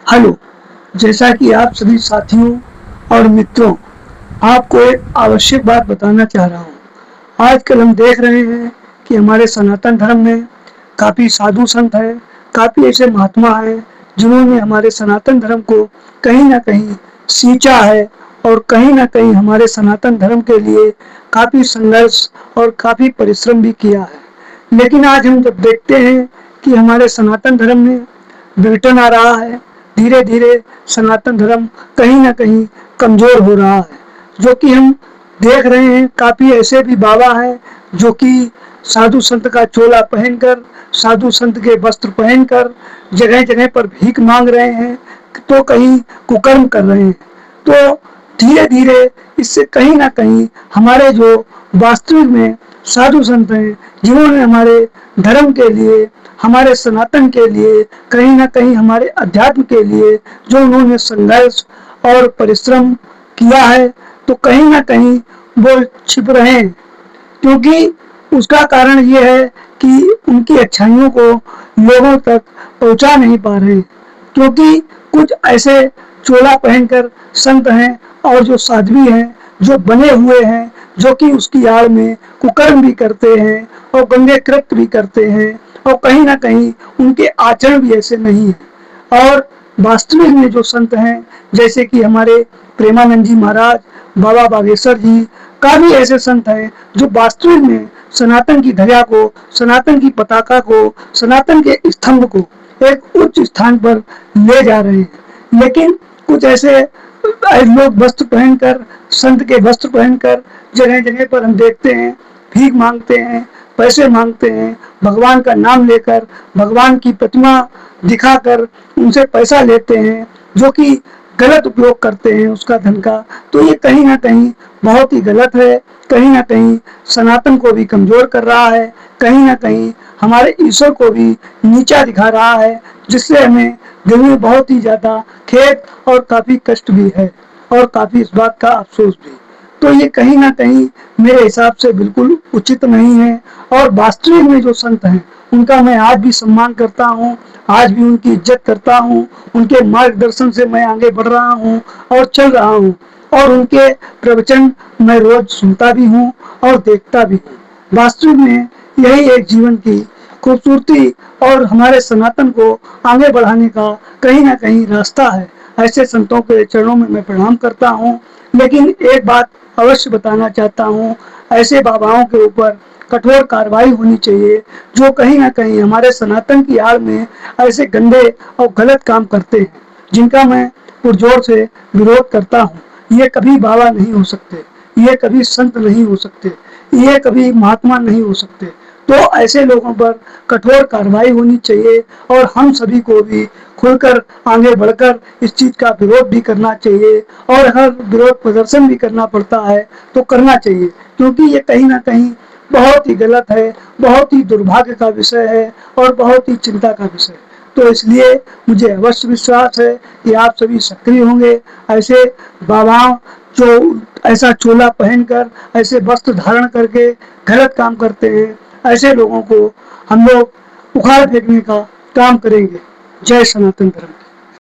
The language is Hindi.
हेलो, जैसा कि आप सभी साथियों और मित्रों, आपको एक आवश्यक बात बताना चाह रहा हूँ। आजकल हम देख रहे हैं कि हमारे सनातन धर्म में काफ़ी साधु संत हैं, काफ़ी ऐसे महात्मा हैं जिन्होंने हमारे सनातन धर्म को कहीं न कहीं सींचा है और कहीं न कहीं हमारे सनातन धर्म के लिए काफ़ी संघर्ष और काफ़ी परिश्रम भी किया है। लेकिन आज हम जब देखते हैं कि हमारे सनातन धर्म में विघटन आ रहा है, धीरे धीरे सनातन धर्म कहीं ना कहीं कमजोर हो रहा है, जो कि हम देख रहे हैं। काफ़ी ऐसे भी बाबा हैं जो कि साधु संत का चोला पहनकर, साधु संत के वस्त्र पहनकर जगह जगह पर भीख मांग रहे हैं, तो कहीं कुकर्म कर रहे हैं। तो धीरे धीरे इससे कहीं ना कहीं हमारे जो वास्तविक में साधु संत हैं, जिन्होंने हमारे धर्म के लिए, हमारे सनातन के लिए, कहीं ना कहीं हमारे अध्यात्म के लिए जो उन्होंने संघर्ष और परिश्रम किया है, तो कहीं ना कहीं वो छिप रहे हैं। क्योंकि उसका कारण ये है कि उनकी अच्छाइयों को लोगों तक पहुंचा नहीं पा रहे हैं। क्योंकि कुछ ऐसे चोला पहनकर संत हैं और जो साध्वी हैं, जो बने हुए हैं, जो कि उसकी आड़ में कुकर्म भी करते हैं और गंदे कृत्य भी करते हैं, और कहीं ना कहीं उनके आचरण भी ऐसे नहीं है। और वास्तविक में जो संत हैं, जैसे कि हमारे प्रेमानंद जी महाराज, बाबा बागेश्वर जी, काफ़ी ऐसे संत हैं जो वास्तविक में सनातन की ध्वजा को, सनातन की पताका को, सनातन के स्तंभ को एक उच्च स्थान पर ले जा रहे हैं। लेकिन कुछ ऐसे लोग वस्त्र पहनकर, संत के वस्त्र पहनकर जगह जगह पर हम देखते हैं भीख मांगते हैं, पैसे मांगते हैं, भगवान का नाम लेकर, भगवान की प्रतिमा दिखाकर उनसे पैसा लेते हैं, जो कि गलत उपयोग करते हैं उसका धन का। तो ये कहीं ना कहीं बहुत ही गलत है, कहीं ना कहीं सनातन को भी कमजोर कर रहा है, कहीं ना कहीं हमारे ईश्वर को भी नीचा दिखा रहा है, जिससे हमें दिल में बहुत ही ज़्यादा खेद और काफ़ी कष्ट भी है और काफ़ी इस बात का अफसोस भी। तो ये कहीं ना कहीं मेरे हिसाब से बिल्कुल उचित नहीं है। और वास्तविक में जो संत हैं उनका मैं आज भी सम्मान करता हूँ, आज भी उनकी इज्जत करता हूँ, उनके मार्गदर्शन से मैं आगे बढ़ रहा हूँ और चल रहा हूँ, और उनके प्रवचन मैं रोज सुनता भी हूँ और देखता भी हूँ। वास्तविक में यही एक जीवन की खूबसूरती और हमारे सनातन को आगे बढ़ाने का कहीं ना कहीं रास्ता है। ऐसे संतों के चरणों में मैं प्रणाम करता हूँ। लेकिन एक बात अवश्य बताना चाहता हूँ, ऐसे बाबाओं के ऊपर कठोर कार्रवाई होनी चाहिए जो कहीं ना कहीं हमारे सनातन की आड़ में ऐसे गंदे और गलत काम करते हैं, जिनका मैं पुरजोर से विरोध करता हूँ। ये कभी बाबा नहीं हो सकते, ये कभी संत नहीं हो सकते, ये कभी महात्मा नहीं हो सकते। तो ऐसे लोगों पर कठोर कार्रवाई होनी चाहिए और हम सभी को भी खुलकर आगे बढ़कर इस चीज़ का विरोध भी करना चाहिए, और अगर विरोध प्रदर्शन भी करना पड़ता है तो करना चाहिए, क्योंकि ये कहीं ना कहीं बहुत ही गलत है, बहुत ही दुर्भाग्य का विषय है और बहुत ही चिंता का विषय है। तो इसलिए मुझे अवश्य विश्वास है कि आप सभी सक्रिय होंगे। ऐसे बाबाओं जो ऐसा चोला पहनकर, ऐसे वस्त्र धारण करके गलत काम करते हैं, ऐसे लोगों को हम लोग उखाड़ फेंकने का काम करेंगे। जय सनातन धर्म।